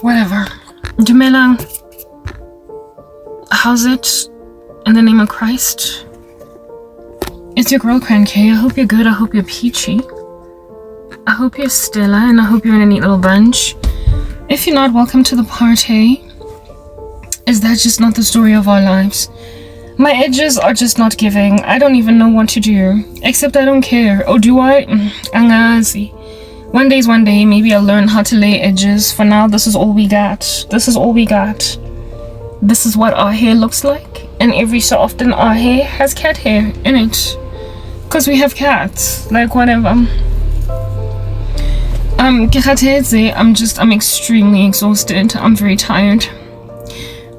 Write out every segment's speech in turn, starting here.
Whatever. Dumelang. How's it? In the name of Christ? It's your girl, Cranky. I hope you're good. I hope you're peachy. I hope you're Stella, and I hope you're in a neat little bunch. If you're not, welcome to the party. Is that just not the story of our lives? My edges are just not giving. I don't even know what to do. Except I don't care. Or do I? Angazi. One day's one day. Maybe I'll learn how to lay edges. For now, this is all we got. This is all we got. This is what our hair looks like. And every so often, our hair has cat hair in it. Because we have cats. Like, whatever. I'm extremely exhausted. I'm very tired.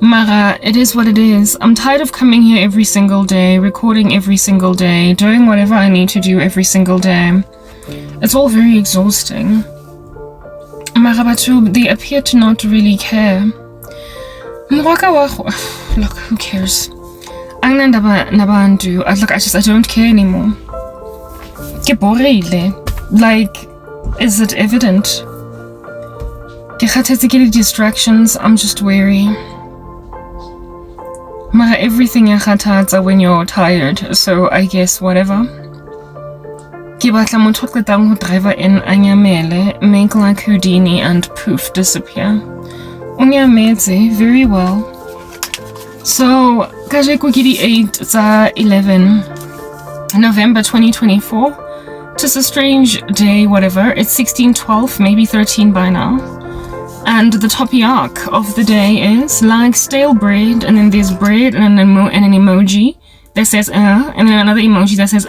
Mara, it is what it is. I'm tired of coming here every single day, recording every single day, doing whatever I need to do every single day. It's all very exhausting. Mara Batu, they appear to not really care. Look, who cares? Look, I don't care anymore. Like, is it evident? Distractions, I'm just weary. Mara, everything yakhathatsa when you're tired, so I guess whatever. Ke batla motho o qetang ho driver in anyamele, make like Houdini and poof, disappear. Unyametse, very well. So, kajeko ke di 8 tsa 11 November 2024. Just a strange day, whatever. It's 16:12, maybe 13 by now. And the topic of the day is like stale bread, and then there's bread and an emoji that says and then another emoji that says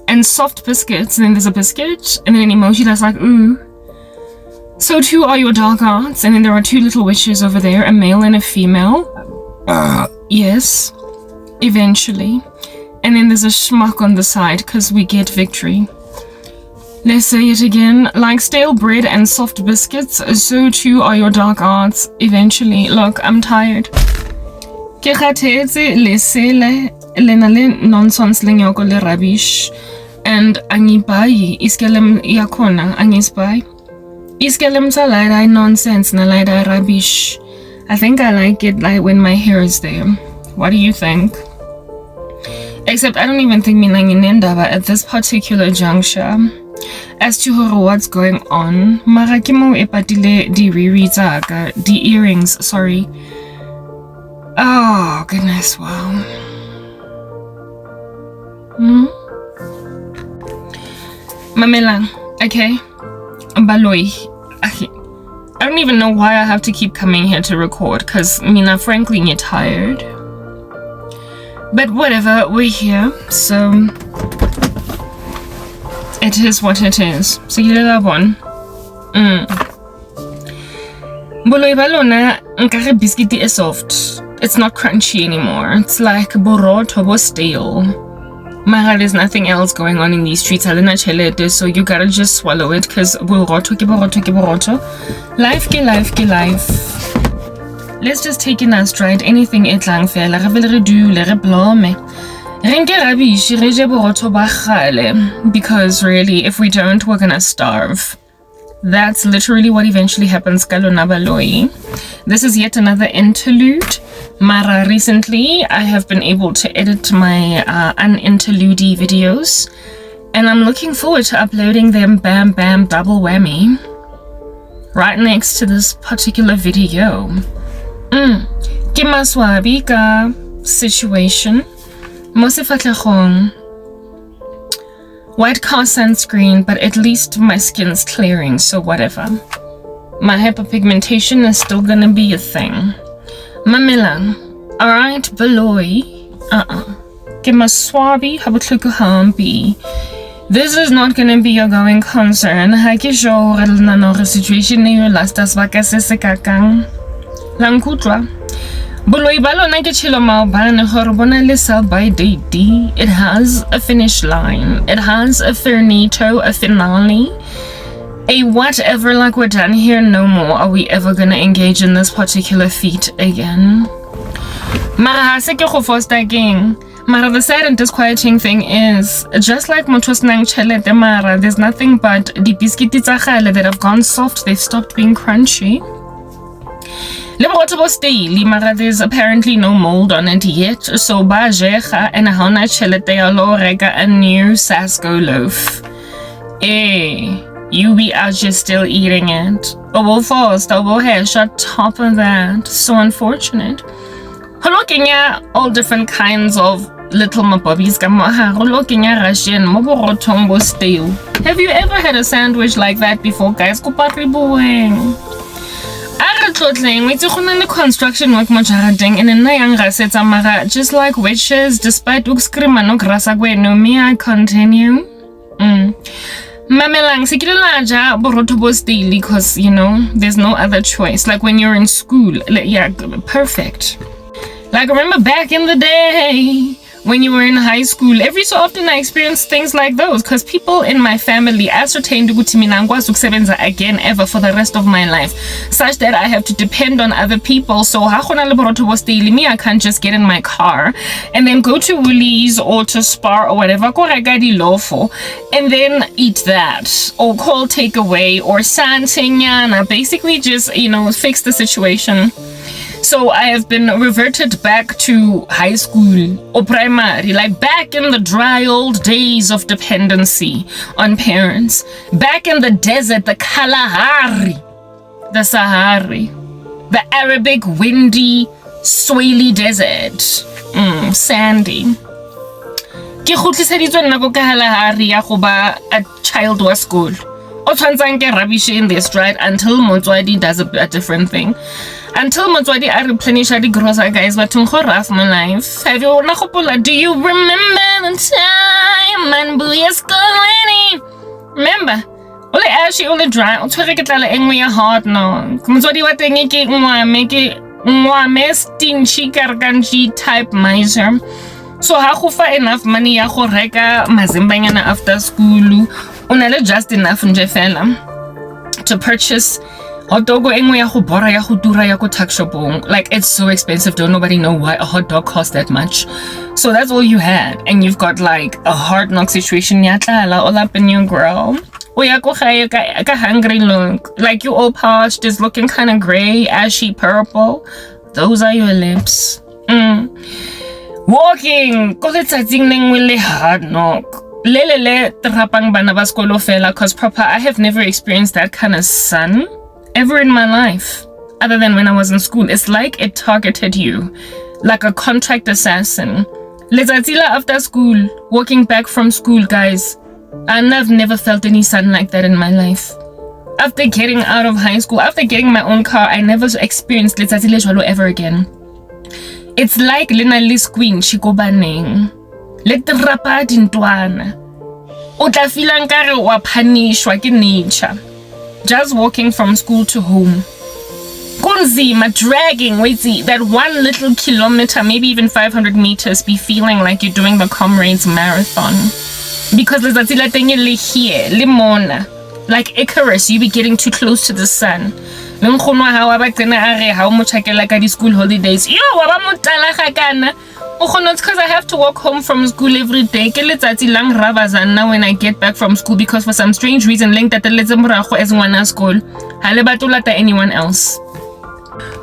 and soft biscuits, and then there's a biscuit, and then an emoji that's like ooh. So two are your dark arts, and then there are two little witches over there, a male and a female. Yes, eventually. And then there's a schmuck on the side, because we get victory. Let's say it again. Like stale bread and soft biscuits, so too are your dark arts, eventually. Look, I'm tired. Ke kgathetse lesele lena le nonsense lenyoko le rubbish. And angibayi iskelem yakhona angisbayi. Iskelem sa lida nonsense na lida rubbish. I think I like it like when my hair is there. What do you think? Except I don't even think mina nginendaba at this particular juncture as to what's going on. Mara ke mo epatile di riri tsaka, di earrings, sorry. Oh goodness, wow. Mamela, okay? Baloi. I don't even know why I have to keep coming here to record, cause mina frankly you're tired. But whatever, we're here, so it is what it is. So you that one. Boloi balona nkare biscuit is soft. It's not crunchy anymore. It's like boroto bo stale. Mara, there's nothing else going on in these streets. Alena chelete, so you gotta just swallow it, cause boroto ke boroto ke boroto. Life ke life ke life. Let's just take it as straight. Anything etlang fela, re vele re dule, re blome. Renke rubbish, re je boroto ba kgale. Because really, if we don't, we're gonna starve. That's literally what eventually happens ka lona baloi. This is yet another interlude. Mara, recently, I have been able to edit my uninterlude videos. And I'm looking forward to uploading them bam bam double whammy. Right next to this particular video. Ke maswabi ka situation. Mosifatlagong. White car sunscreen, but at least my skin's clearing, so whatever. My hyperpigmentation is still gonna be a thing. Mamela, alright, baloi. Ke maswabi habutlukuhambi. This is not gonna be your going concern. Ha ke sure re situation e yo last as baka se se kakang. Langkutwa. Boloi ba lona ke tshelo maobane gore bona le sell by date. It has a finish line. It has a finito, a finale. A whatever, like we're done here, no more are we ever gonna engage in this particular feat again. Mara ha se ke go foster king. Mara, the sad and disquieting thing is, just like Motos Nang Chelete Mara, there's nothing but the biscuits that have gone soft, they've stopped being crunchy. Mara, there's apparently no mold on it yet, so Bajecha and Hana Chelete Rega a new Sasko loaf. You be out just still eating it. Double fast, double hash on top of that. So unfortunate. Looking at all different kinds of little mapobis, looking at Russian, moborotombo stale. Have you ever had a sandwich like that before, guys? Kupatri construction work and just like witches, despite may I continue? Mamelang sikilalaja borotobo stale because you know there's no other choice. Like when you're in school, yeah, perfect. Like, remember back in the day when you were in high school, every so often I experienced things like those because people in my family ascertained again ever for the rest of my life, such that I have to depend on other people. So I can't just get in my car and then go to Woolies or to Spar or whatever, and then eat that or call takeaway or Santinyana, basically just, you know, fix the situation. So I have been reverted back to high school or primary, like back in the dry old days of dependency on parents. Back in the desert, the Kalahari, the Sahari, the Arabic windy, swelly desert, sandy. Ke khutliseditswe nna go Kalahari ya go ba a child wa school. O tshwantsang ke rubbish in this, right? Until Motswadi does a different thing. Until Motswadi I replenish the grocery, guys, but rough my life. Have you do you remember the time and Booyah school? Remember? Ole actually ole dry. O tshwere ke tlala engwe ya hot no. Motswadi wa teng ke ngwame stingy karkanji type miser. So ha go fa enough money ya go reka mazimbanyana after school. Unale just enough nje fela to purchase hot dog engwe ya go bora ya go dura ya go tuck shopong. Like, it's so expensive, don't nobody know why a hot dog costs that much. So that's all you had, and you've got like a hard knock situation ya tlala all up in your grill. O ya go gae ka hungry look, like you all parched, is looking kind of gray, ashy purple. Those are your lips. Walking ko letsatsing lengwe le hard knock. Lelele trapang bana ba skolo fela, cause proper I have never experienced that kind of sun ever in my life, other than when I was in school. It's like it targeted you, like a contract assassin. Lezatzila after school, walking back from school, guys, and I've never felt any sun like that in my life. After getting out of high school, after getting my own car, I never experienced Lezatzile Jwalo ever again. It's like Lena Lis Queen, Shikobaneng. Let the rapa dintwana. Uta feel nkare wa punishwa ke nature. Just walking from school to home. Kunzima dragging, that 1 little kilometer, maybe even 500 meters, be feeling like you're doing the Comrades Marathon. Because there's a thing here, limona. Like Icarus, you be getting too close to the sun. How much I get like at the school holidays. Yo, it's because I have to walk home from school every day. Now when I get back from school, because for some strange reason, linked at the as one school. Anyone else.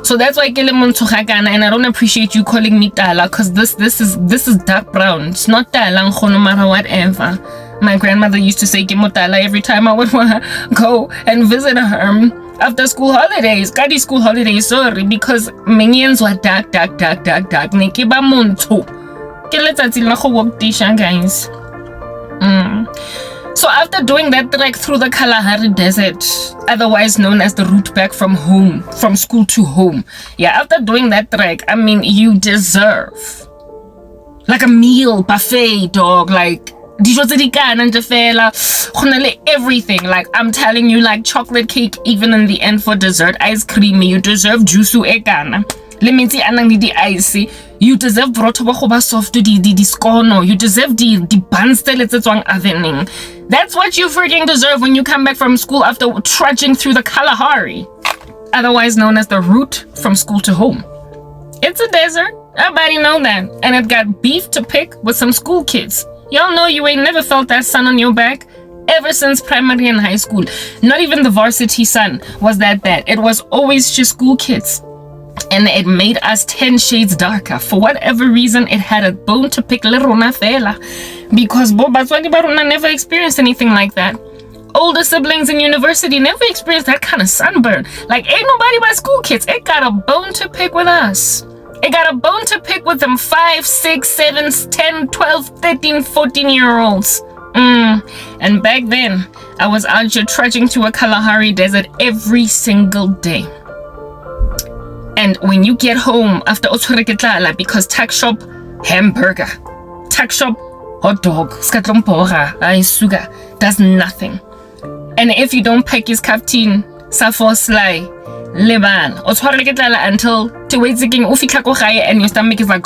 So that's why and I don't appreciate you calling me Tala, because this is dark brown. It's not Tala no matter whatever. My grandmother used to say Kimotala every time I would go and visit her after school holidays. Kadi school holidays, sorry, because minions were dark. Nekiba muntu. Keletsatsi la go walk tisha, guys. So after doing that trek through the Kalahari Desert, otherwise known as the route back from home, from school to home. Yeah, after doing that trek, I mean, you deserve like a meal buffet, dog. Like everything. Like, I'm telling you, like chocolate cake, even in the end for dessert, ice cream. You deserve juice ekana. Let me see anang di icy. You deserve broto ba soft di scono. You deserve the buns avening. That's what you freaking deserve when you come back from school after trudging through the Kalahari, otherwise known as the route from school to home. It's a desert. Everybody know that. And it got beef to pick with some school kids. Y'all know you ain't never felt that sun on your back ever since primary and high school. Not even the varsity sun was that bad. It was always just school kids. And it made us 10 shades darker. For whatever reason, it had a bone to pick le rona fela. Because batswadi ba rona never experienced anything like that. Older siblings in university never experienced that kind of sunburn. Like, ain't nobody but school kids. It got a bone to pick with us. It got a bone to pick with them 5, 6, 7, 10, 12, 13, 14-year-olds. And back then, I was out here trudging to a Kalahari desert every single day. And when you get home after Otsoreketlala, because tuck shop hamburger, tuck shop hot dog, skatlompora, sugar, does nothing. And if you don't pack his captain, safo sly, leban, Otsoreketlala until to wait again, ufika ko gae and your stomach is like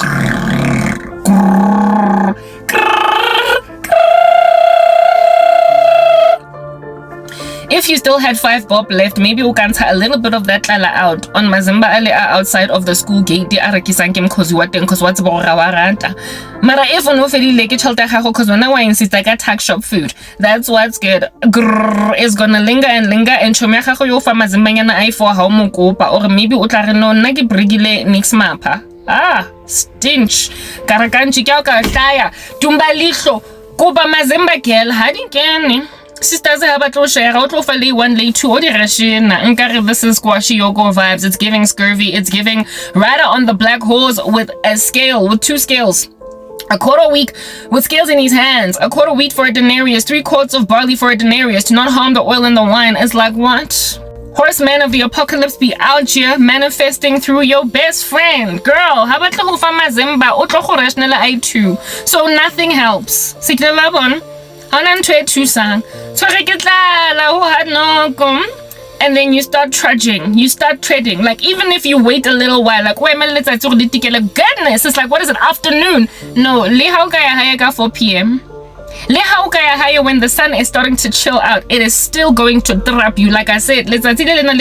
if you still had 5 bob left, maybe we can a little bit of that lala out on Mazimba Ale outside of the school gate. The Arakisankim cause what then cause what's Borawaranta. Mara if no feli lake chalta haho cause when I insist like a tax shop food. That's what's good. Grrr is gonna linger and chomeaho yo fa Mazimbana I for how mukopa or maybe utarino nagi brigile nix mapa. Stench. Karakanchi kauka taya. Tumbalito. Koba Mazimba girl. Hadin sisters have a share out of a one lay 2 direction. This is squashy yogo vibes. It's giving scurvy. It's giving rider on the black horse with a scale, with 2 scales. A quarter wheat with scales in his hands. A quarter wheat for a denarius. 3 quarts of barley for a denarius. To not harm the oil and the wine. It's like what? Horseman of the apocalypse be out here manifesting through your best friend. Girl, how about the Mazimba? I too. So nothing helps. And then you start trudging, you start treading. Like, even if you wait a little while, like, goodness, it's like, what is it, afternoon? No, 4 p.m. When the sun is starting to chill out, it is still going to trap you. Like I said, let's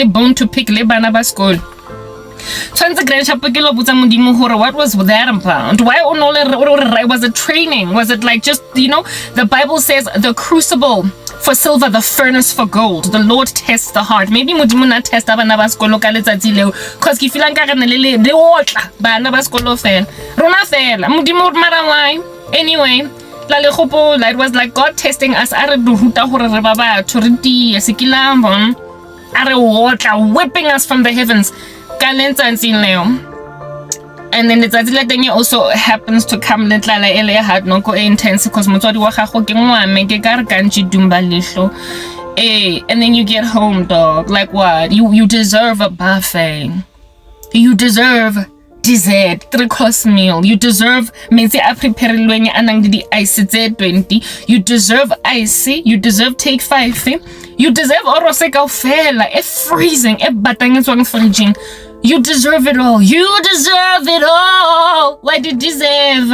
bone to pick le school. What was that about? Why was it training? Was it like just, the Bible says the crucible for silver, the furnace for gold. The Lord tests the heart. Maybe mudimuna test abana baskolo ka letsatsi leo cause ke feel nka rena le otla bana baskolo fela rona fela mudimo mara why anyway la le gopo it was like God testing us are do ruta hore re ba batho re tie sekilambo are otla whipping us from the heavens. And then the thing also happens to come little hard no go intense because motswadi wa gago ke ngwane ke ka re kantsi dumba lehlo and then you get home, dog. Like what? You deserve a buffet. You deserve dessert, 3-course meal. You deserve mense a preparelweng anang di ice tse 20. You deserve icy. You deserve take 5. You deserve orose kaofela e freezing e batang e tswang fridging. You deserve it all. You deserve it all. What do you deserve?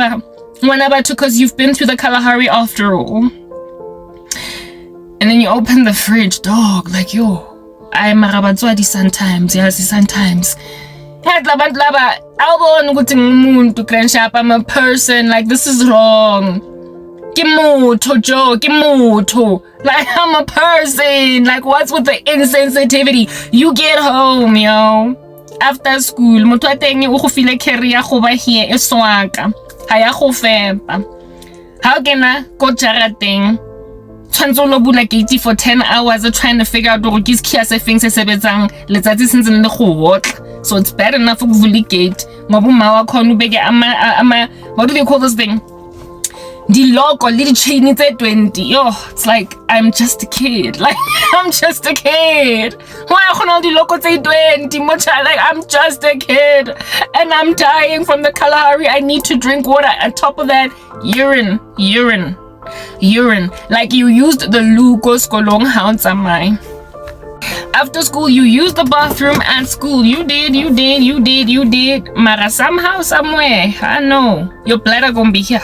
Because you've been through the Kalahari after all. And then you open the fridge, dog. Like, yo, I'm a sometimes. Yes, sometimes. I'm a person. Like, this is wrong. Like, I'm a person. Like, what's with the insensitivity? You get home, yo. After school, motho a teng o go file career go ba here e swaka ha ya go fepa ha o kena ko jarateng tshwantse lo bula gate for 10 hours trying to figure out gore ke se se feng se sebetsang letsatsi sentse le go hotla. So it's bad enough go bula gate ngoba ma wa khona ubeke ama what do they call this thing, the lock or little chain is at 20. Yo, it's like I'm just a kid. Like I'm just a kid. Why are the loco say 20? Like I'm just a kid and I'm dying from the Kalahari. I need to drink water. On top of that, urine. Like you used the Lucas Kolong house am I. After school, you used the bathroom at school. You did. Mara somehow, somewhere, I know your bladder gonna be here.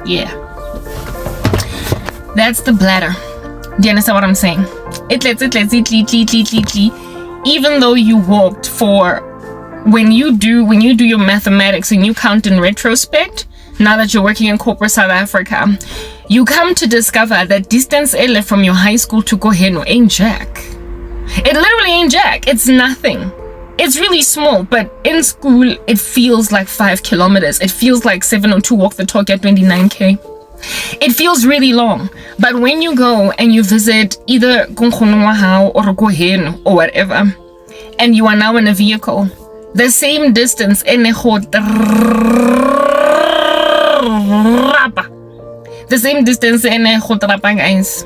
Yeah, that's the bladder. Do you understand what I'm saying? It lets even though you walked for, when you do your mathematics and you count in retrospect, now that you're working in corporate South Africa, you come to discover that distance from your high school to Koheno ain't jack. It literally ain't jack. It's nothing. It's really small, but in school, it feels like 5 kilometers. It feels like 702 walk the talk at 29K. It feels really long. But when you go and you visit either Hlongwane or Koheno or whatever, and you are now in a vehicle, the same distance in the same distance in a guys.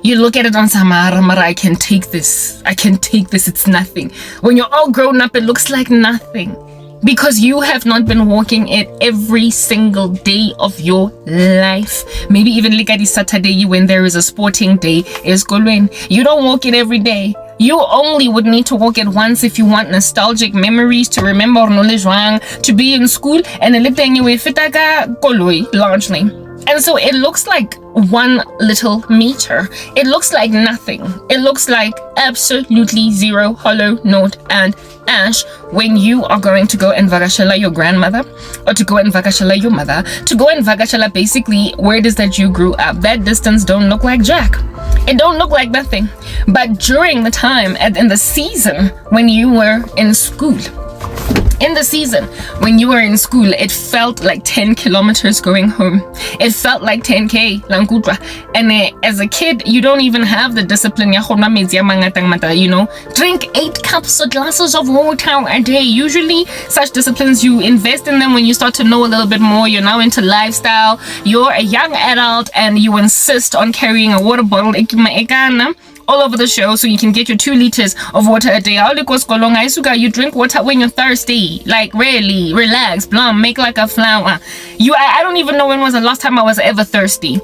You look at it on Samara, I can take this. It's nothing. When you're all grown up, it looks like nothing. Because you have not been walking it every single day of your life. Maybe even like at Saturday when there is a sporting day, is going. You don't walk it every day. You only would need to walk it once if you want nostalgic memories to remember to be in school and largely. And so it looks like 1 little meter. It looks like nothing. It looks like absolutely zero, hollow, note, and ash when you are going to go and vakashela your grandmother, or to go and vakashela your mother, to go and vakashela basically where it is that you grew up. That distance don't look like jack. It don't look like nothing. But during the time in the season when you were in school, it felt like 10 kilometers going home. It felt like 10K, Langudra. And as a kid, you don't even have the discipline. Drink 8 cups or glasses of water a day. Usually, such disciplines, you invest in them when you start to know a little bit more. You're now into lifestyle. You're a young adult, and you insist on carrying a water bottle all over the show so you can get your 2 liters of water a day. You drink water when you're thirsty. Like, really, relax, blum, make like a flower. I don't even know when was the last time I was ever thirsty.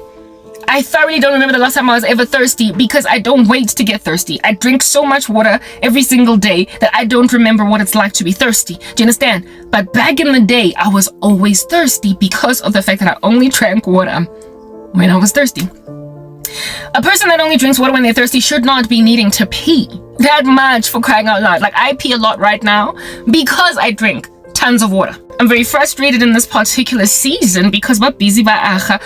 I thoroughly don't remember the last time I was ever thirsty because I don't wait to get thirsty. I drink so much water every single day that I don't remember what it's like to be thirsty. Do you understand? But back in the day, I was always thirsty because of the fact that I only drank water when I was thirsty. A person that only drinks water when they're thirsty should not be needing to pee that much, for crying out loud. Like, I pee a lot right now because I drink tons of water. I'm very frustrated in this particular season because we're busy inside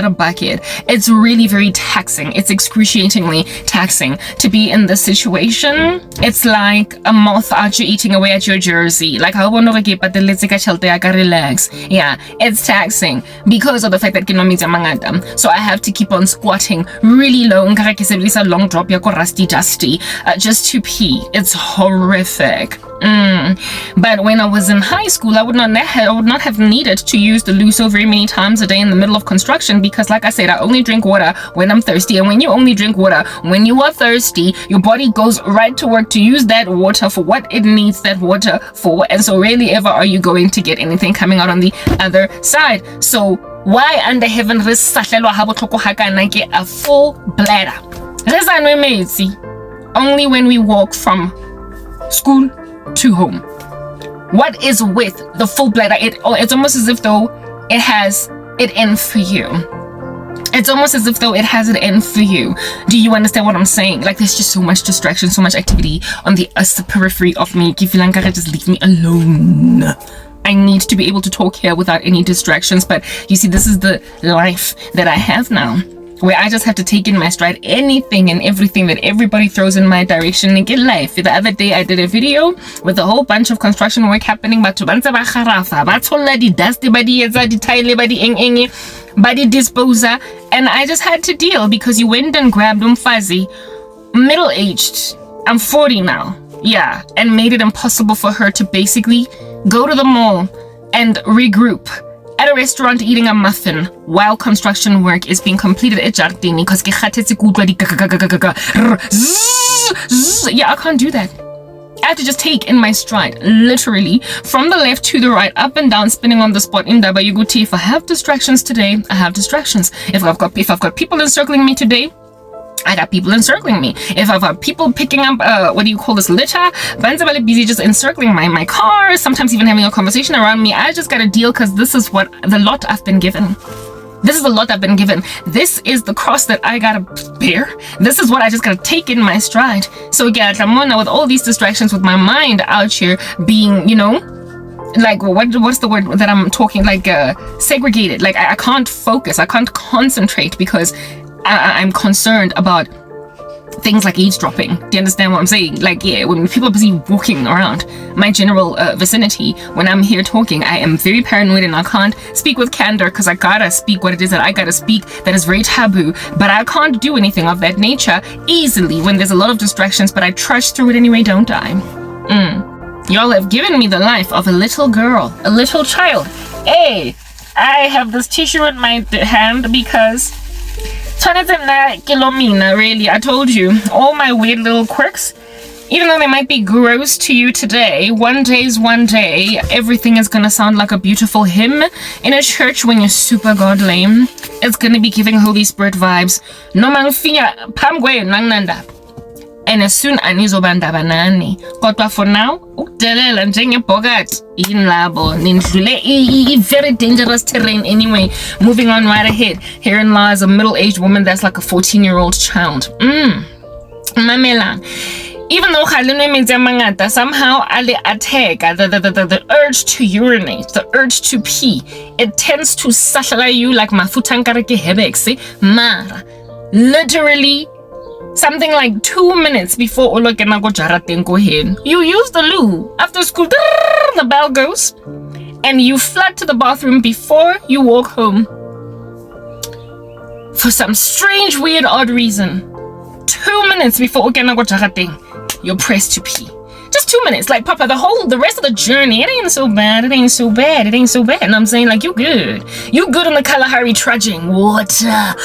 a bucket. It's really very taxing. It's excruciatingly taxing to be in this situation. It's like a moth out you eating away at your jersey. Like, relax. Yeah, it's taxing because of the fact that so I have to keep on squatting really low, long drop rusty dusty, just to pee. It's horrific. But when I was in high school, I would not have needed to use the loo so very many times a day in the middle of construction because, like I said, I only drink water when I'm thirsty. And when you only drink water when you are thirsty, your body goes right to work to use that water for what it needs that water for. And so rarely ever are you going to get anything coming out on the other side. So why under heaven a full bladder? Only when we walk from school to home. What is with the full bladder? It's almost as if though it has it in for you. It's almost as if though it has it in for you. Do you understand what I'm saying? Like, there's just so much distraction, so much activity on the periphery of me. Just leave me alone. I need to be able to talk here without any distractions. But you see, this is the life that I have now, where I just have to take in my stride anything and everything that everybody throws in my direction and get life. The other day, I did a video with a whole bunch of construction work happening. Body disposer, and I just had to deal because you went and grabbed Fuzzy, middle-aged. I'm 40 now. Yeah, and made it impossible for her to basically go to the mall and regroup at a restaurant eating a muffin while construction work is being completed at Jardini because yeah, I can't do that. I have to just take in my stride, literally, from the left to the right, up and down, spinning on the spot in Dabayuguti. If I have distractions today, I have distractions. If I've got people encircling me today, I got people encircling me. If I've got people picking up, litter, Banzabale busy just encircling my car, sometimes even having a conversation around me, I just gotta deal because this is what the lot I've been given. This is the lot I've been given. This is the cross that I gotta bear. This is what I just gotta take in my stride. So yeah, Ramona, with all these distractions, with my mind out here being, you know, like what's the word that I'm talking, like segregated. Like I can't focus, I can't concentrate because I'm concerned about things like eavesdropping. Do you understand what I'm saying? Like, yeah, when people are busy walking around my general vicinity, when I'm here talking, I am very paranoid and I can't speak with candor because I gotta speak what it is that I gotta speak that is very taboo. But I can't do anything of that nature easily when there's a lot of distractions, but I trudge through it anyway, don't I? Y'all have given me the life of a little girl, a little child. Hey, I have this tissue in my hand because really, I told you, all my weird little quirks, even though they might be gross to you today, one day, everything is gonna sound like a beautiful hymn in a church when you're super god lame. It's gonna be giving Holy Spirit vibes. No mangfinya pamgwe nangnanda. And as soon anizobanda banani. Kotwa for now, ukdelela njengebhokat inlabo nindlule very dangerous terrain anyway. Moving on right ahead. Herein lies a middle-aged woman that's like a 14-year-old child. Mamela. Even though somehow ali attack the urge to urinate, the urge to pee, it tends to sashala you like mafutankareke hebexe. Mara. Literally something like 2 minutes before you use the loo. After school, the bell goes, and you flood to the bathroom before you walk home. For some strange, weird, odd reason, 2 minutes before you're pressed to pee. Just 2 minutes, like Papa. The rest of the journey, it ain't so bad. It ain't so bad. It ain't so bad. And I'm saying, like, you good. You good on the Kalahari trudging. Water.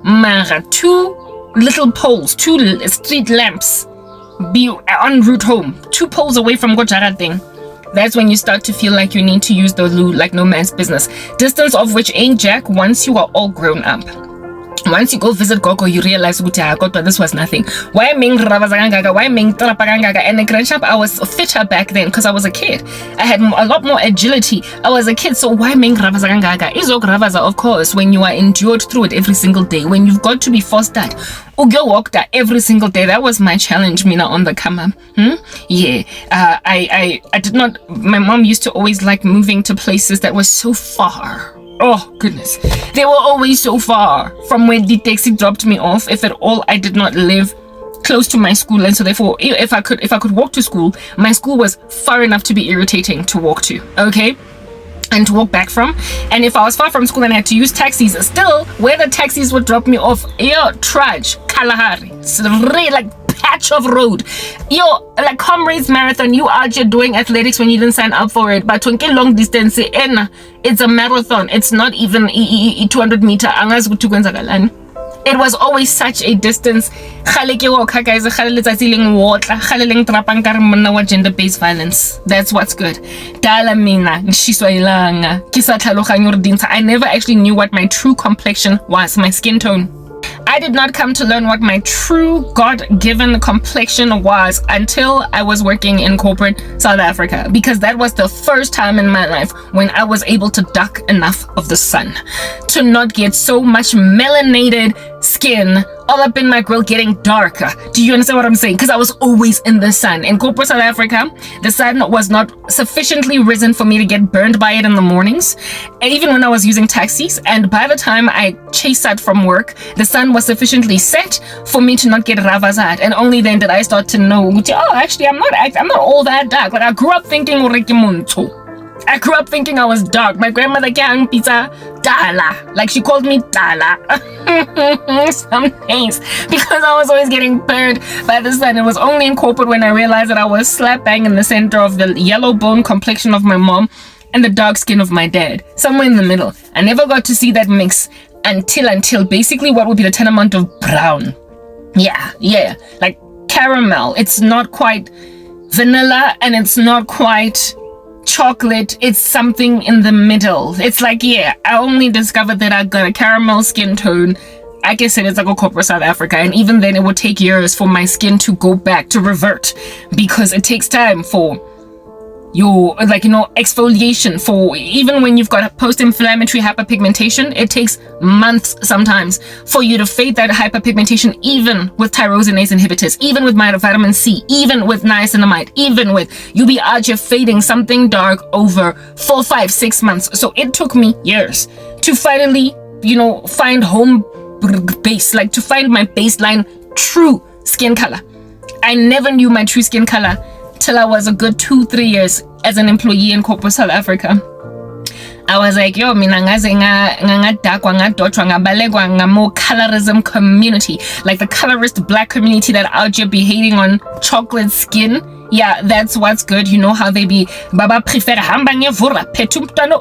Mara, 2 little poles, 2 street lamps be en route home, 2 poles away from Gojarading. That's when you start to feel like you need to use the loo like no man's business. Distance of which ain't jack once you are all grown up. Once you go visit Gogo, you realize this was nothing. Why ming ravazagaga? Why ming trapagaga? And the grandshop, I was fitter back then because I was a kid. I had a lot more agility. I was a kid, so why ming ravazagaga? Izok ravaza, of course, when you are endured through it every single day, when you've got to be forced that. Ugo walked that every single day. That was my challenge, Mina, on the camera. Yeah. I did not. My mom used to always like moving to places that were so far. Oh goodness, they were always so far from where the taxi dropped me off. If at all, I did not live close to my school, and so therefore, if I could walk to school, my school was far enough to be irritating to walk to. Okay. And to walk back from. And if I was far from school and I had to use taxis, still where the taxis would drop me off, trudge, Kalahari, it's really like patch of road. Like Comrades Marathon, you out here doing athletics when you didn't sign up for it. But long distance, it's a marathon. It's not even 200 meter. It was always such a distance. Gender-based violence. That's what's good. I never actually knew what my true complexion was, my skin tone. I did not come to learn what my true God-given complexion was until I was working in corporate South Africa, because that was the first time in my life when I was able to duck enough of the sun to not get so much melanated skin all up in my grill getting darker. Do you understand what I'm saying? Because I was always in the sun. In corporate South Africa, the sun was not sufficiently risen for me to get burned by it in the mornings, even when I was using taxis. And by the time I chased out from work, the sun was sufficiently set for me to not get ravazat. And only then did I start to know, oh, actually, I'm not all that dark. Like, I grew up thinking I grew up thinking I was dark. My grandmother gave pizza Dala. Like, she called me Dala. Some days. Because I was always getting burned by the sun. It was only in corporate when I realized that I was slap bang in the center of the yellow bone complexion of my mom and the dark skin of my dad. Somewhere in the middle. I never got to see that mix until basically what would be the 10 amount of brown. Yeah. Like caramel. It's not quite vanilla and it's not quite chocolate. It's something in the middle. It's like, I only discovered that I got a caramel skin tone. I guess it's like a corporate South Africa, and even then it would take years for my skin to go back, to revert, because it takes time for your, like, exfoliation. For even when you've got post-inflammatory hyperpigmentation, it takes months sometimes for you to fade that hyperpigmentation, even with tyrosinase inhibitors, even with vitamin C, even with niacinamide, even with you'll be out here fading something dark over 4, 5, 6 months. So it took me years to finally, find home base, like to find my baseline true skin color. I never knew my true skin color till I was a good 2-3 years as an employee in corporate South Africa. I was like, yo, mina ngaze ngadakwa ngadotshwa ngabalekwa ngamo colorism community, like the colorist black community that out here be hating on chocolate skin. Yeah, that's what's good. You know how they be baba prefer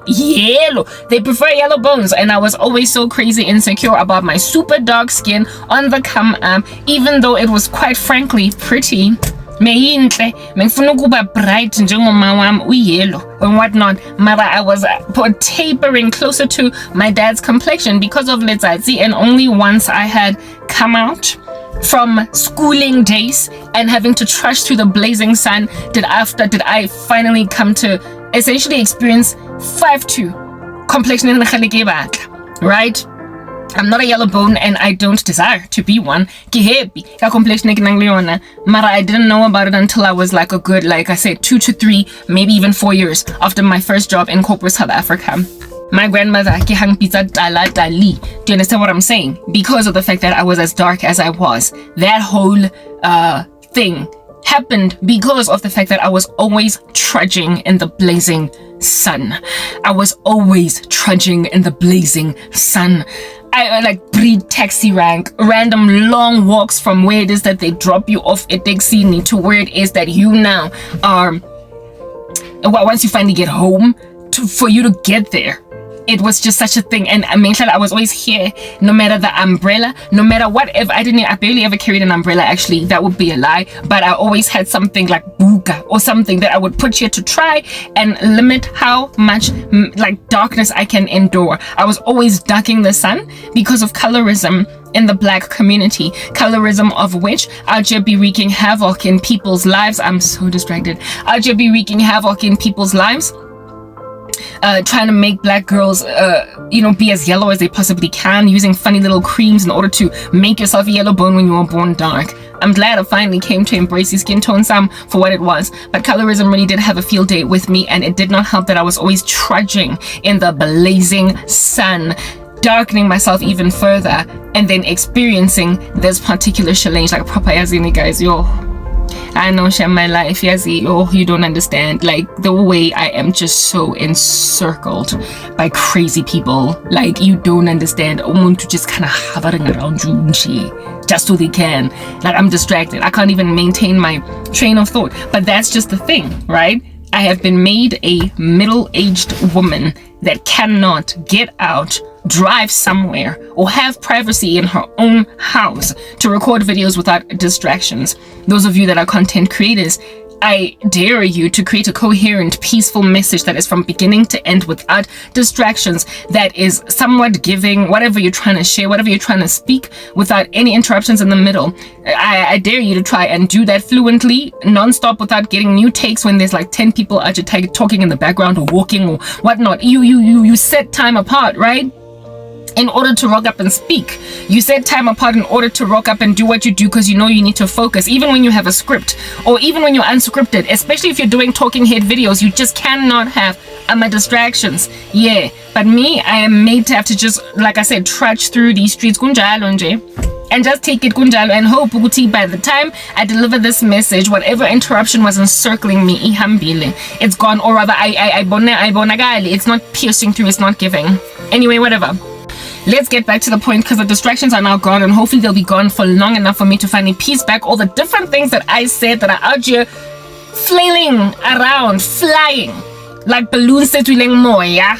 yellow. They prefer yellow bones, and I was always so crazy insecure about my super dark skin on the come up, even though it was quite frankly pretty. Mengifuna ukuba bright njengoma wami uyellow and whatnot, mara I was tapering closer to my dad's complexion because of letsatsi, and only once I had come out from schooling days and having to trudge through the blazing sun did I finally come to essentially experience 5'2" complexion in the right? I'm not a yellow bone and I don't desire to be one. Mara, I didn't know about it until I was like a good, like I said, 2 to 3, maybe even 4 years after my first job in corporate South Africa. My grandmother, do you understand what I'm saying? Because of the fact that I was as dark as I was. That whole thing happened because of the fact that I was always trudging in the blazing sun. I was always trudging in the blazing sun. I like breed taxi rank, random long walks from where it is that they drop you off at Dexini to where it is that you now are. Once you finally get home, for you to get there, it was just such a thing. And I mean, I was always here, no matter the umbrella, no matter what. If I barely ever carried an umbrella, actually, that would be a lie. But I always had something like buka or something that I would put here to try and limit how much like darkness I can endure. I was always ducking the sun because of colorism in the black community, colorism of which I'll just be wreaking havoc in people's lives. I'm so distracted. I'll just be wreaking havoc in people's lives. Trying to make black girls, be as yellow as they possibly can, using funny little creams in order to make yourself a yellow bone when you were born dark. I'm glad I finally came to embrace the skin tone some for what it was, but colorism really did have a field day with me, and it did not help that I was always trudging in the blazing sun, darkening myself even further, and then experiencing this particular challenge like proper yazini, guys. Yo, I know share my life, yazi. Oh, you don't understand. Like the way I am just so encircled by crazy people. Like you don't understand. Umuntu just kind of hovering around you, just so they can. Like I'm distracted. I can't even maintain my train of thought. But that's just the thing, right? I have been made a middle-aged woman that cannot get out, drive somewhere, or have privacy in her own house to record videos without distractions. Those of you that are content creators, I dare you to create a coherent, peaceful message that is from beginning to end without distractions, that is somewhat giving, whatever you're trying to share, whatever you're trying to speak, without any interruptions in the middle. I dare you to try and do that fluently, non-stop, without getting new takes when there's like 10 people out here talking in the background or walking or whatnot. You set time apart, right? In order to rock up and speak. You set time apart in order to rock up and do what you do, because you know you need to focus. Even when you have a script, or even when you're unscripted, especially if you're doing talking head videos, you just cannot have distractions. Yeah, but me, I am made to have to just, like I said, trudge through these streets kunjalo nje, and just take it kunjalo and hope ukuthi by the time I deliver this message, whatever interruption was encircling me, ihambile, it's gone, or rather I bonakali, it's not piercing through, it's not giving. Anyway, whatever. Let's get back to the point, because the distractions are now gone, and hopefully they'll be gone for long enough for me to finally piece back all the different things that I said that are out here flailing around, flying like balloons setwiling moya.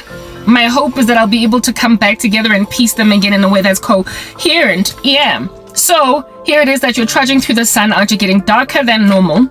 My hope is that I'll be able to come back together and piece them again in a way that's coherent. Yeah. So here it is that you're trudging through the sun out, you're getting darker than normal.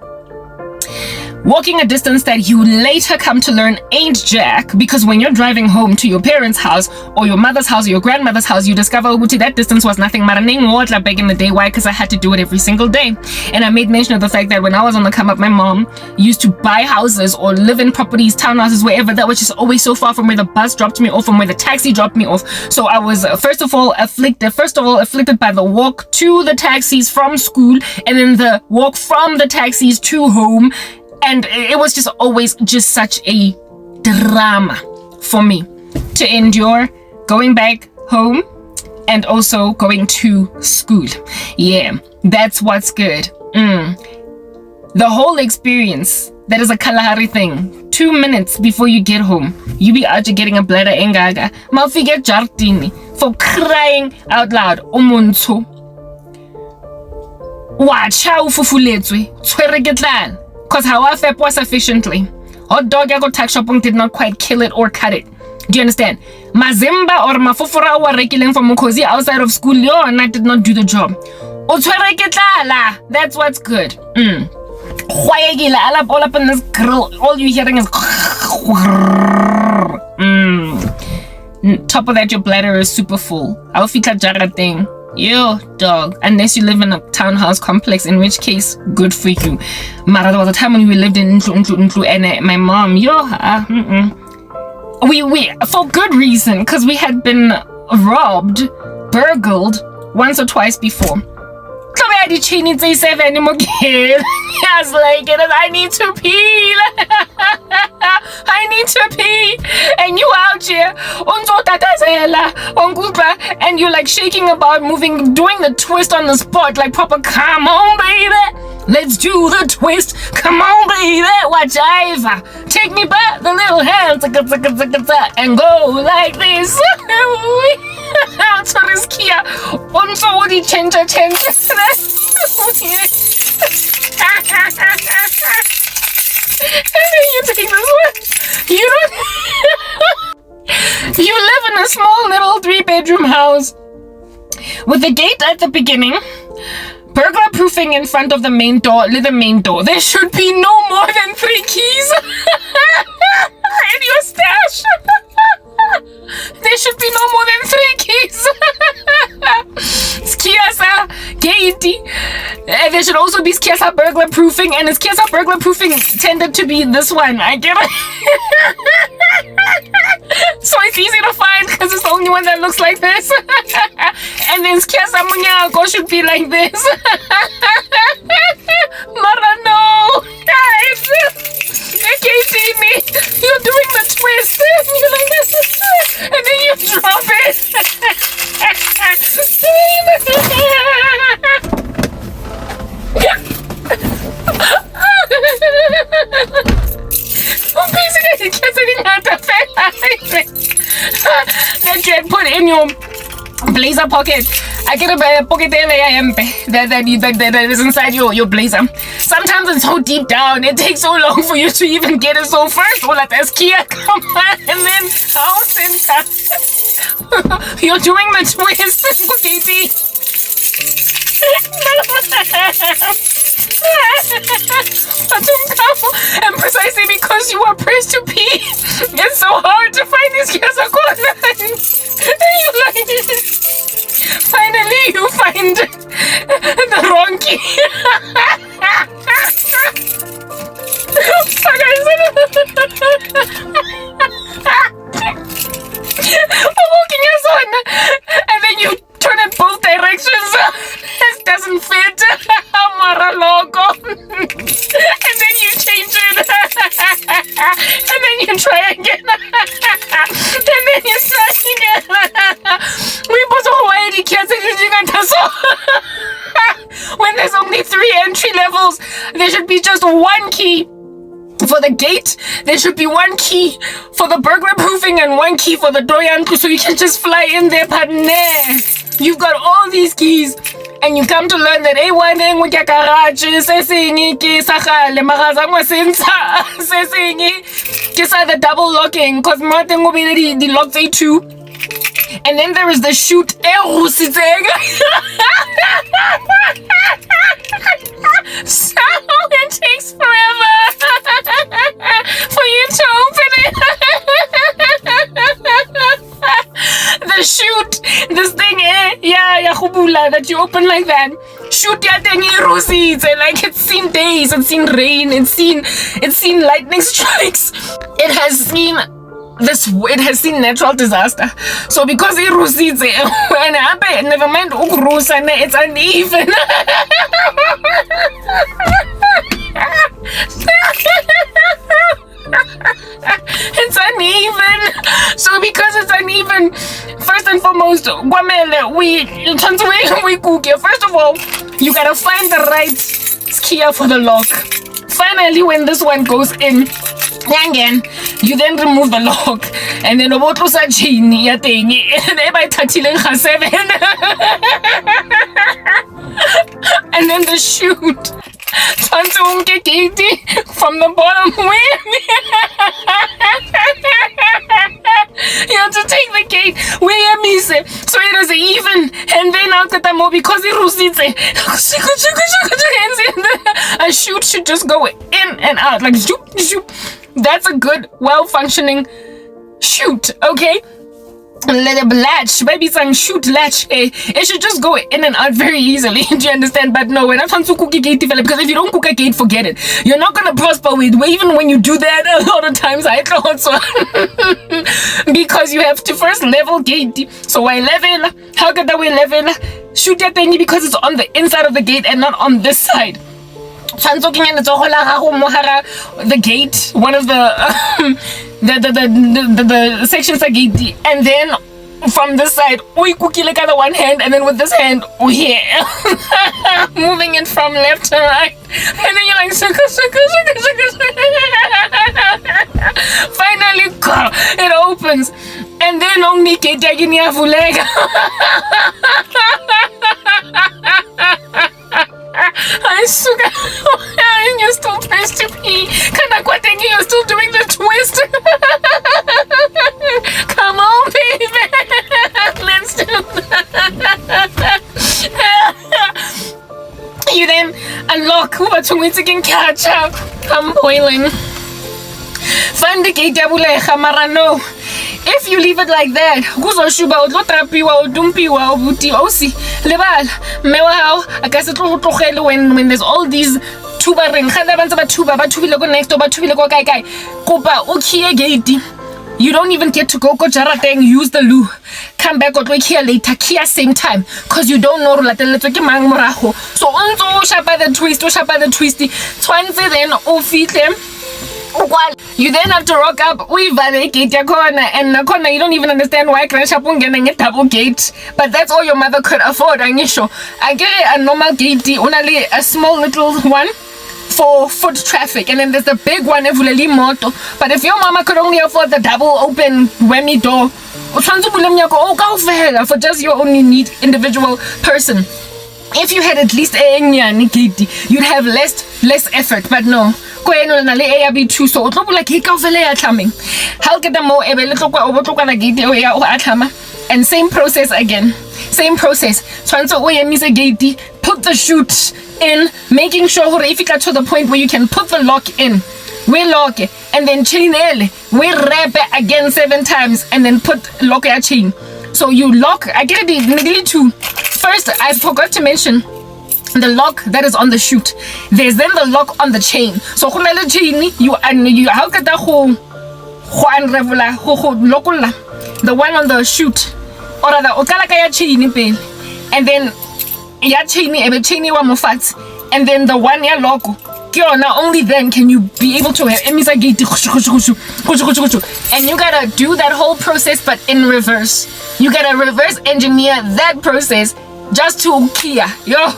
walking a distance that you later come to learn ain't jack, because when you're driving home to your parents' house or your mother's house or your grandmother's house, you discover that distance was nothing. Back in the day, why? Because I had to do it every single day. And I made mention of the fact that when I was on the come up, my mom used to buy houses or live in properties, townhouses, wherever, that was just always so far from where the bus dropped me off, from where the taxi dropped me off. So I was first of all afflicted by the walk to the taxis from school, and then the walk from the taxis to home. And it was just always just such a drama for me to endure going back home and also going to school. Yeah, that's what's good. The whole experience, that is a Kalahari thing. 2 minutes before you get home, you be out getting a bladder engaga. Mafike jartini for crying out loud. Omonto. Wacha ufufuletswe. Tsweregetlana. Because how I fed was sufficiently. Hot dog I got tax shopping did not quite kill it or cut it. Do you understand? Mazimba or mafufura wa rekiling from Mukozi outside of school, yo, and I did not do the job. That's what's good. All up in this grill, all you hearing is top of that, your bladder is super full. I'll fika jara thing. Yo, dog. Unless you live in a townhouse complex, in which case, good for you. Mara, there was a time when we lived in Ntlu, and my mom, we for good reason, because we had been robbed, burgled once or twice before. I was like, I need to pee. I need to pee. And you out here, and you're like shaking about, moving, doing the twist on the spot, like proper, come on, baby. Let's do the twist. Come on, baby. Watch over. Take me by the little hands and go like this. So this Kia. Also, what he change. You take this one. You don't. You live in a small little 3-bedroom house with a gate at the beginning. Burglar proofing in front of the main door. There should be no more than 3 keys in your stash. There should be no more than 3 keys. Skiasa gate. There should also be Skiasa burglar proofing, and it's Skiasa burglar proofing tended to be this one. I get it. So it's easy to find because it's the only one that looks like this. And then Skiasa Munyago should be like this. Mara, no. Guys, you can't see me. You're doing the twist. You're like this. And then you drop it. That you had put in your blazer pocket. I get a pocket that is inside your blazer. Sometimes it's so deep down, it takes so long for you to even get it. So first, all that Kia, come on, and then out and you're doing the twist, Katie. And precisely because you are pressed to pee, it's so hard to find these kids. Finally, you find the wrong key. Walking us on, and then you turn it both directions. It doesn't fit. Mara logo. And then you change it. And then you try again. And then you try again. We put away the kids. When there's only 3 entry levels, there should be just 1 key for the gate. There should be 1 key for the burglar proofing and 1 key for the doyanku, so you can just fly in there. But nah, you've got all these keys, and you come to learn that A1 thing with your garage, the double locking, because more thing will be the lock A2. And then there is the chute. So it takes forever for you to open it. The chute, this thing, that you open like that. Shoot ya thing, like it's seen days, it's seen rain, it's seen lightning strikes. It has seen natural disaster. So because it rusitse, never mind it's uneven. It's uneven. So because it's uneven, first and foremost, first of all, you gotta find the right skier for the lock. Finally, when this one goes in, you then remove the lock, and then and then the chute. From the bottom. You have to take the gate so it is even, and then because it a chute should just go in and out like zoop, zoop. That's a good, well-functioning chute, okay? Latch, maybe some chute latch. It should just go in and out very easily. Do you understand? But no, we're not trying to cook a gate develop, because if you don't cook a gate, forget it. You're not gonna prosper with. Even when you do that, a lot of times I thought so. Because you have to first level gate. So I level. How could we level? Shoot that thingy because it's on the inside of the gate and not on this side. The gate, one of the sections of gate, and then from this side, we cookie like the one hand, and then with this hand, moving it from left to right, and then you're like, finally, it opens, and then only get you're still pressed to pee. You're still doing the twist. Come on, baby. Let's do that. You then unlock again, catch up. I'm boiling. Find the gate, no. If you leave it like that, when there's all these you don't even get to go jarateng, use the loo, come back or here later, here same time, cause you don't know so on shapa the twisty then you then have to rock up and you don't even understand why getting a double gate, but that's all your mother could afford. I get a normal gate, only a small little one for foot traffic, and then there's the big one but if your mama could only afford the double open whammy door, for just your only need individual person, if you had at least a gate, you'd have less effort, but no. So and same process again. Same process. Put the chute in, making sure if you get to the point where you can put the lock in. We lock it and then chain it. We wrap it again 7 times and then put lock your chain. So you lock. I get it nearly 2. First, I forgot to mention the lock that is on the chute. There's then the lock on the chain. So you how can the one on the chute or the okalaka chain, and then ya chain and then the one ya lock. Only then can you be able to have, and you gotta do that whole process but in reverse. You gotta reverse engineer that process just to clear. Yo.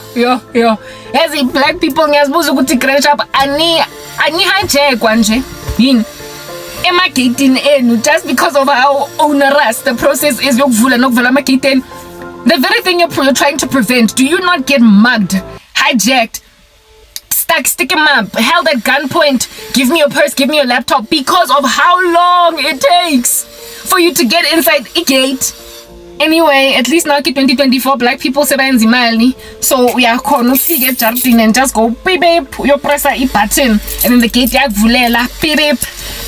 As in black people ngiyazbuza crash up ani hijack kwanje. Yini? Emagetini enu, just because of how onerous the process is yokuvula nokuvula amagetini. The very thing you're trying to prevent, do you not get mugged, hijacked, stuck, stick him up, held at gunpoint, give me your purse, give me your laptop, because of how long it takes for you to get inside a gate Anyway, at least now 2024 black people sebenza imali, so uyakhona ufika ejardini and just go beep beep, uyopressa i-button and then the gate yakuvulela beep beep,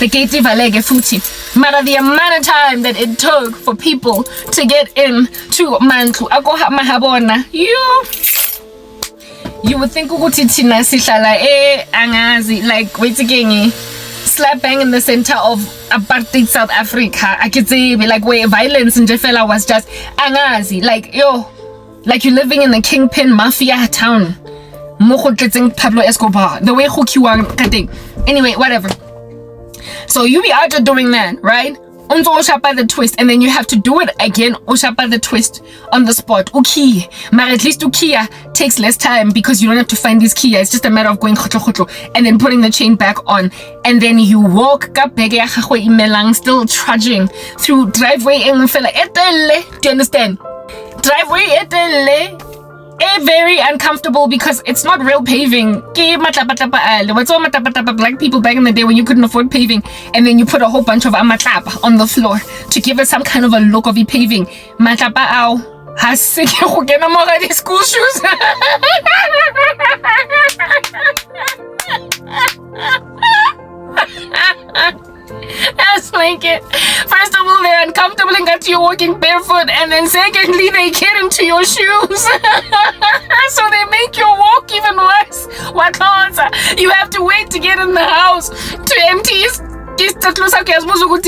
the gate ivaleke futhi. Matter the amount of time that it took for people to get in to Mandlu mahabona, you would think ukuthi thina sihlala angazi, like wait again, slap bang in the center of apartheid South Africa. I could say like where violence in Jefela was just angazi, like like you're living in the kingpin mafia town. Pablo Escobar, the way anyway, whatever. So you be out there doing that, right? Unzo oshapa the twist, and then you have to do it again. Oshapa the twist on the spot. Uki, but at least ukiya takes less time because you don't have to find these kiya. It's just a matter of going khotlo and then putting the chain back on, and then you walk still trudging through driveway. Do you understand? Driveway very uncomfortable because it's not real paving. Black people back in the day when you couldn't afford paving, and then you put a whole bunch of amatlapa on the floor to give it some kind of a look of paving. Matlapa ow has school shoes. That's like it. First of all, they're uncomfortable and got you walking barefoot, and then secondly, they get into your shoes. So they make your walk even worse. You have to wait to get in the house to empty.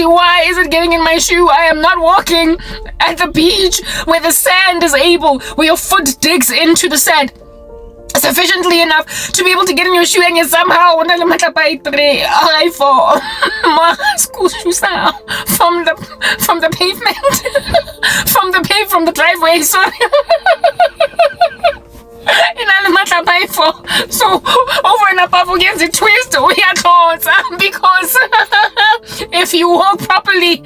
Why is it getting in my shoe? I am not walking at the beach where the sand is where your foot digs into the sand sufficiently enough to be able to get in your shoe, and yet somehow school shoes from the pavement from the driveway, sorry. So over and above against the twist because if you walk properly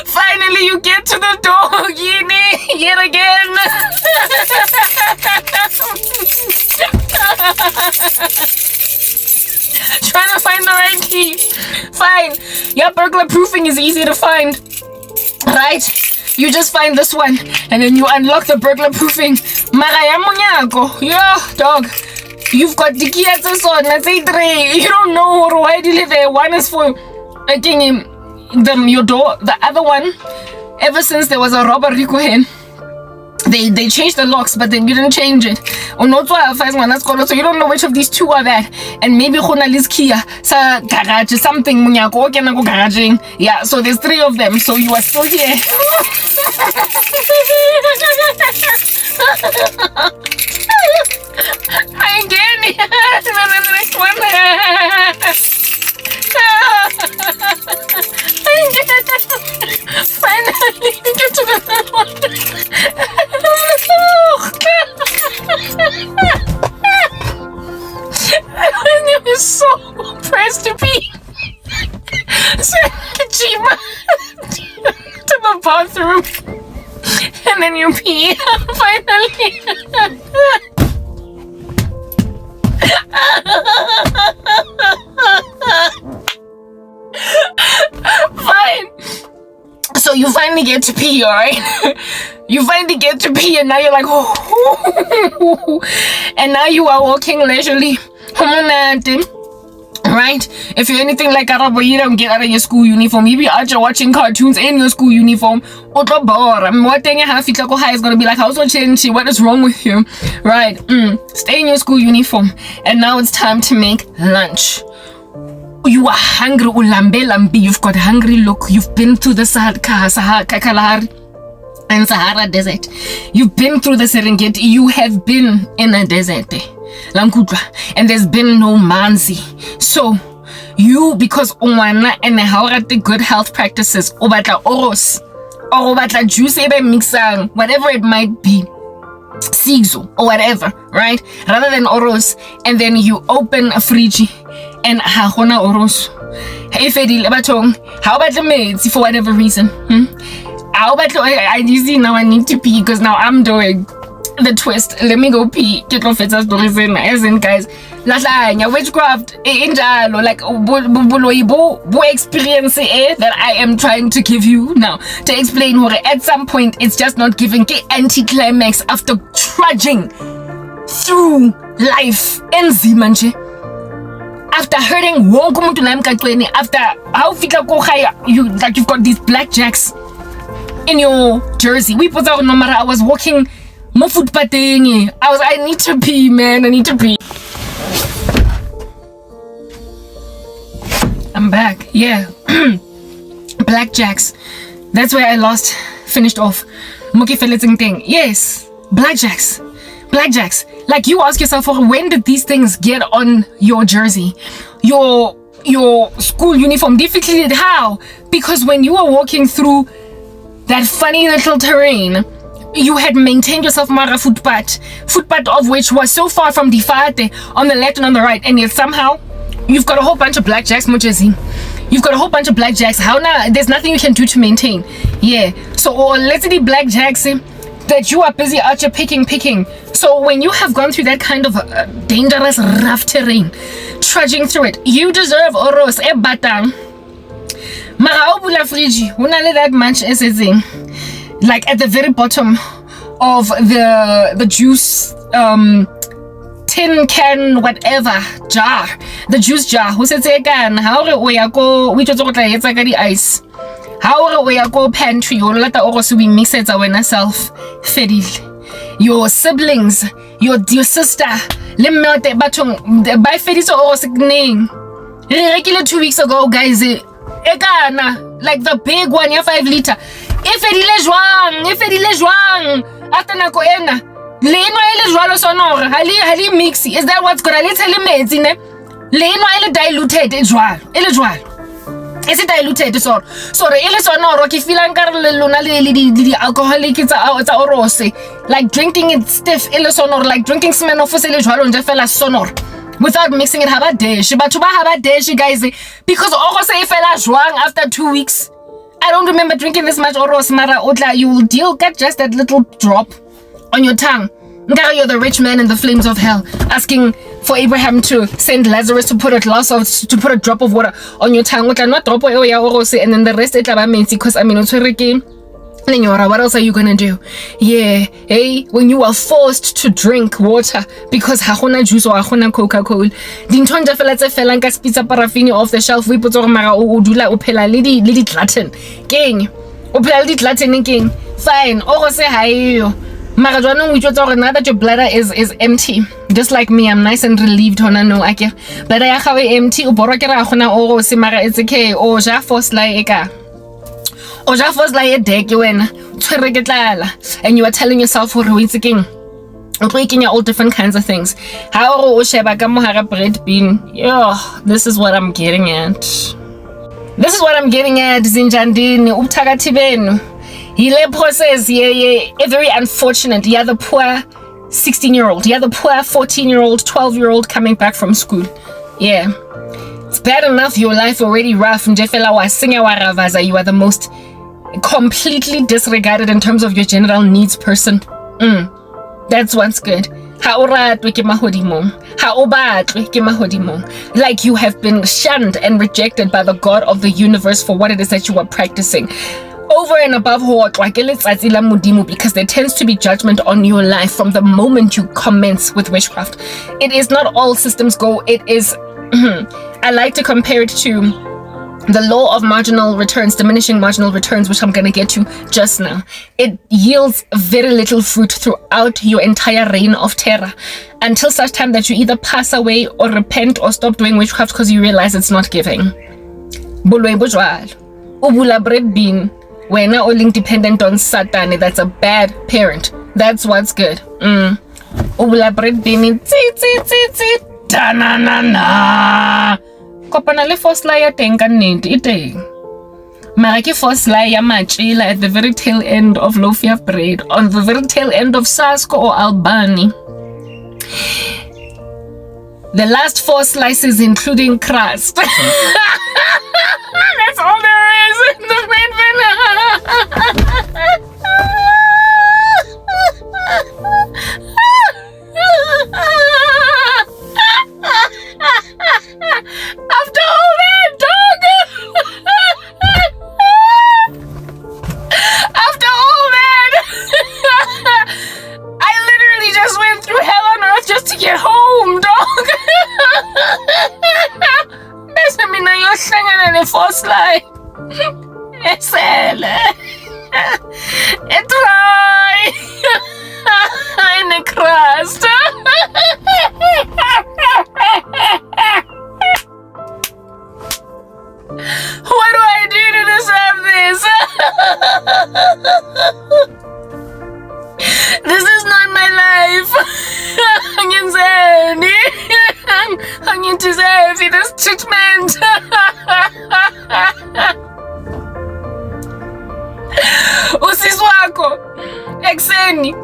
finally you get to the door yet again. Trying to find the right key. Fine, your burglar proofing is easy to find, right? You just find this one and then you unlock the burglar proofing. Dog, you've got the key at the sword. You don't know why do you live there. One is for your door. The other one, ever since there was a robbery they changed the locks, but then you didn't change it. So you don't know which of these two are that. And maybe Kia sa garage something. Yeah, so there's 3 of them. So you are still here. Again, the next one. Finally, get to the third one. I was so pressed to be Kojima to the bathroom, and then you pee. Finally. Fine. So you finally get to pee, alright? You finally get to pee, and now you're like, oh. And now you are walking leisurely. Right? If you're anything like Karabo, you don't get out of your school uniform. You be out there watching cartoons in your school uniform. What thing you have is gonna be like, how's change? What is wrong with you? Right? Stay in your school uniform. And now it's time to make lunch. You are hungry, ulambe. You've got hungry look. You've been through the Kalahari and Sahara Desert. You've been through the Serengeti. You have been in a desert. And there's been no manzi. So you, because Hlongwane and how the good health practices, obatla oros, or obatla juice mixang, whatever it might be, sigzo or whatever, right? Rather than oros, and then you open a fridge and hahona oros. Hey Fedi Lebatong, how about the maids for whatever reason? How about I see now I need to pee because now I'm doing. the twist. Let me go pee. Get off it as in guys. Lasagna, witchcraft, injalo, like bo experience that I am trying to give you now to explain what at some point it's just not giving anticlimax after trudging through life enzima nje. After hurting wonke umuntu la emgaqweni, after awufika kokhaya you've got these blackjacks in your jersey. We put out no matter I was walking mo footpathing. I need to pee, man. I need to pee. I'm back. Yeah. Blackjacks. That's where I finished off. Muki Felitzing thing. Yes. Blackjacks. Blackjacks. Like you ask yourself, when did these things get on your jersey? Your school uniform. Difficult. How? Because when you were walking through that funny little terrain, you had maintained yourself mara footpath of which was so far from the Fate on the left and on the right, and yet somehow you've got a whole bunch of blackjacks, Mujezi. You've got a whole bunch of blackjacks. How now? There's nothing you can do to maintain. Yeah. So let's say the blackjacks that you are busy out here picking. So when you have gone through that kind of dangerous, rough terrain, trudging through it, you deserve oros e batang. Mara obula friji, unale that much is like at the very bottom of the juice tin can whatever jar, the juice jar. Who says again? How we are go? We just got the ice. How we are go pantry? Or let the oros we mix it away self fedil. Your siblings, your sister, lemte batong by fedis oros name. Regular 2 weeks ago, guys. Egana, like the big one, 5 liter. If edile jwang, after nako ena. Leno ele jwalo sonora, hali mixi. Is that what's good? Let's tell metsi ne. Leno ele diluted jwalo. Is it diluted so? Sorry, ele sonora ki feel nkare lona le alcoholic tsa orose. Like drinking it stiff, ele sonora, like drinking Smirnoff ele jwalo nje fela sonora. Without mixing it, haba desh. But to haba desh, guys, because orose fela jwang after 2 weeks. I don't remember drinking this much oros mara otla. You will get just that little drop on your tongue. Now you're the rich man in the flames of hell, asking for Abraham to send Lazarus to put a drop of water on your tongue. Not drop and then the rest because I mean what else are you gonna do? Yeah, hey, when you are forced to drink water because hakuna juice or hakuna Coca-Cola, dintonja fela tse fela nka pizza paraffini off the shelf, we put on mara o dula o phela le gluten. King, o phela le gluten king. Fine, o se hayo. Mara jwanong we tshotsa gore now that your bladder is empty, just like me, I'm nice and relieved hona no akere. Bladder ya gawe empty, o borwa ke ra gona o se mara it's okay. O ja force la eka. O ja force la e deck wena. Tshwere ke tlala. And you are telling yourself for o itse keng. O tlo ikenya all different kinds of things. Ha o sheba ka mohara bread bean. Yo, this is what I'm getting at. Zinjandini ubthakathi benu. Ile process yeah, very unfortunate. Yeah, the poor 16-year-old. Yeah, the poor 14-year-old, 12-year-old coming back from school. Yeah. It's bad enough your life already rough. Njefela wa singa wa ravaza. You are the most completely disregarded in terms of your general needs person. That's what's good. Like you have been shunned and rejected by the God of the universe for what it is that you are practicing. Over and above because there tends to be judgment on your life from the moment you commence with witchcraft. It is not all systems go. It is I like to compare it to the law of marginal returns, diminishing marginal returns, which I'm going to get to just now. It yields very little fruit throughout your entire reign of terror until such time that you either pass away or repent or stop doing witchcraft because you realize it's not giving. Ubula bread bean. We're not all dependent on Satan. That's a bad parent. That's what's good. Ubula bread bean. Ta-na-na-na. Kopana le first layer tenka nenti iteng. Mara ke first layer machila at the very tail end of loaf-of bread, on the very tail end of Sasko or Albani. The last 4 slices including crust. That's all there is in the bread banana. force line. Esele. Etry. In a crust. What do I do to deserve this? This is not my life. I deserve this treatment. Usisi wako ekseni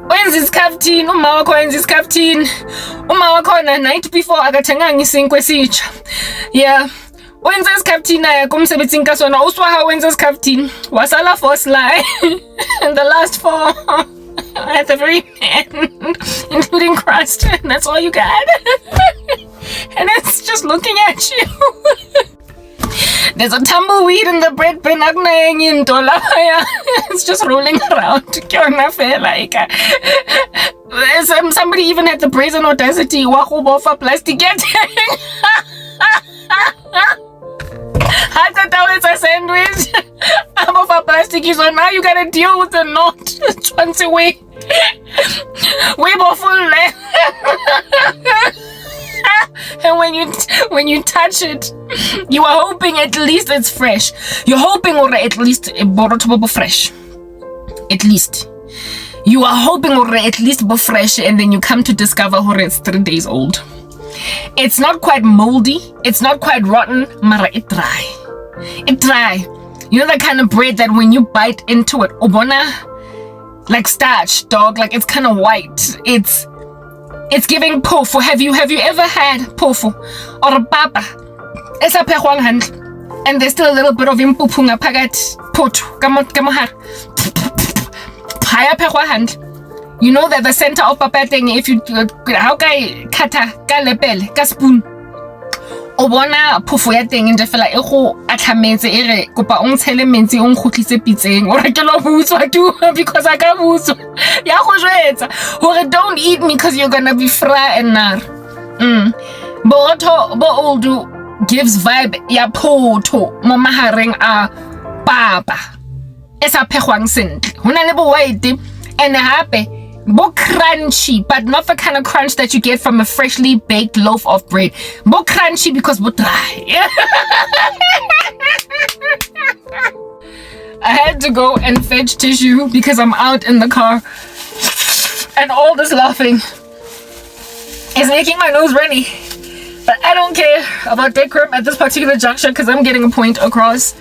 wenza isikhaftini, uma wakho wenza isikhaftini, uma wakho na night before akathenganga isinkwe esitsha. Yeah, wenza isikhaftini aya kumsebenzini kasona uswaha wenza isikhaftini wasala force lie. And the last four at the very end, including crust, and that's all you got. And it's just looking at you. There's a tumbleweed in the bread bin. It's just rolling around. Somebody even had the brazen audacity for plastic. I thought that was a sandwich. I'm off a plastic, so now you gotta deal with the knot. Once away. Way more full. And when you touch it, you are hoping at least it's fresh. You're hoping or at least it's fresh. At least. You are hoping or at least it's fresh, and then you come to discover it's 3 days old. It's not quite moldy, it's not quite rotten, mara it dry. It dry. You know that kind of bread that when you bite into it, obona, like starch, dog, like it's kind of white. It's giving pofu. Have you ever had pofu or a papa? It's a pehwang hand, and there's still a little bit of impupunga pagat potu. Kamahar. Higher pehwa hand. You know that the center of papa thing, if you how kai kata ka lepel ka spoon o bona phofo ya teng nje fela e go atlhametse e re kopa o ntshele mentsi o nkgotlise pitseng o rekela butswa tu because I ka butswa ya go jwetsa hore don't eat me because you're gonna be fry and nar. Bo old gives vibe ya photo mo mahareng a papa esa phegwang sentle hona le bo white and happy bo crunchy, but not the kind of crunch that you get from a freshly baked loaf of bread. Bo crunchy because bo dry. I had to go and fetch tissue because I'm out in the car, and all this laughing is making my nose runny. But I don't care about decorum at this particular juncture because I'm getting a point across.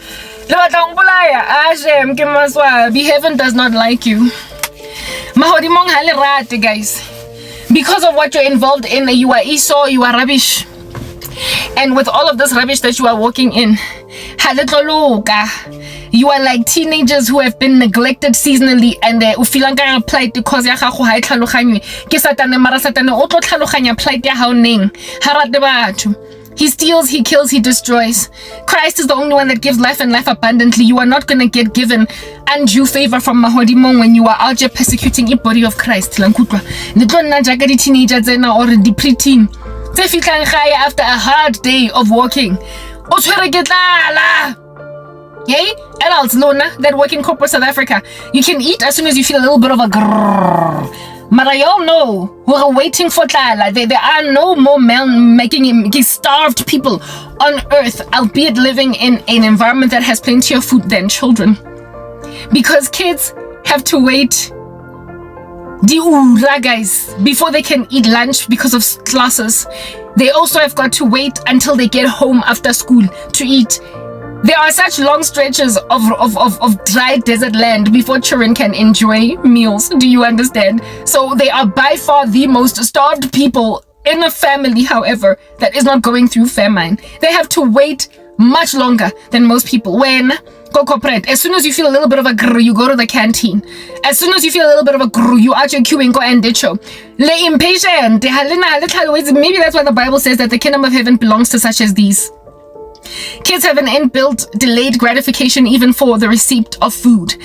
Heaven does not like you. Guys, because of what you're involved in, you are Esau, you are rubbish. And with all of this rubbish that you are walking in, you are like teenagers who have been neglected seasonally, and they ufilanga plight because ya gago ha itlhaloganywe ke satane mara satane o tlo tlhaloganya plight ya hao neng harate batho. He steals, he kills, he destroys. Christ is the only one that gives life and life abundantly. You are not going to get given undue favor from Mahodimong when you are out here persecuting the body of Christ. Lankutwa. Nitlo nna jaaka di teenager tsena or di preteen. Tse fitlang gae after a hard day of walking. O tshwere ke tlala. Yay? Adults, Lona, that work in corporate South Africa. You can eat as soon as you feel a little bit of a grrrr. But y'all know we're waiting for tlala. There are no more making starved people on earth, albeit living in an environment that has plenty of food than children. Because kids have to wait guys before they can eat lunch because of classes. They also have got to wait until they get home after school to eat. There are such long stretches of dry desert land before children can enjoy meals. Do you understand? So they are by far the most starved people in a family, however, that is not going through famine. They have to wait much longer than most people. When go corporate, as soon as you feel a little bit of a grrr, you go to the canteen. As soon as you feel a little bit of a grrr, you out your queuing, go and ditcho. Le impatient. Maybe that's why the Bible says that the kingdom of heaven belongs to such as these. Kids have an inbuilt delayed gratification even for the receipt of food.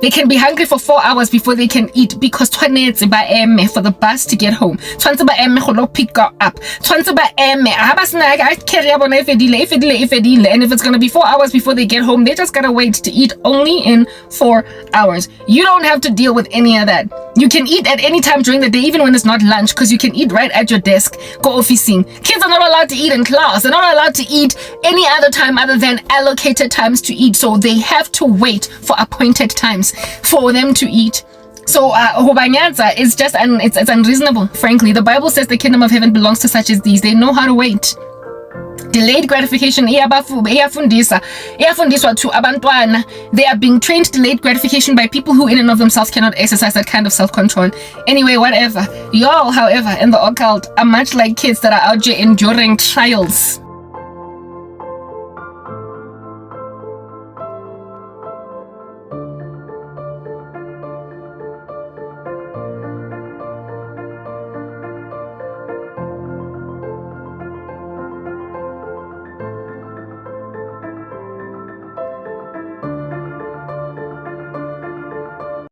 They can be hungry for 4 hours before they can eat because tshwanetse ba eme for the bus to get home. Tshwanetse ba eme go lo pick up. Tshwanetse ba eme. And if it's going to be 4 hours before they get home, they just gotta wait to eat only in 4 hours. You don't have to deal with any of that. You can eat at any time during the day, even when it's not lunch, because you can eat right at your desk. Go officing. Kids are not allowed to eat in class. They're not allowed to eat any other time other than allocated times to eat. So they have to wait for appointed times for them to eat. So Hobanyanza is just it's unreasonable, frankly. The Bible says the kingdom of heaven belongs to such as these. They know how to wait. Delayed gratification iyafundiswa to abantwana. They are being trained delayed gratification by people who in and of themselves cannot exercise that kind of self-control. Anyway, whatever. Y'all, however, in the occult are much like kids that are out here enduring trials.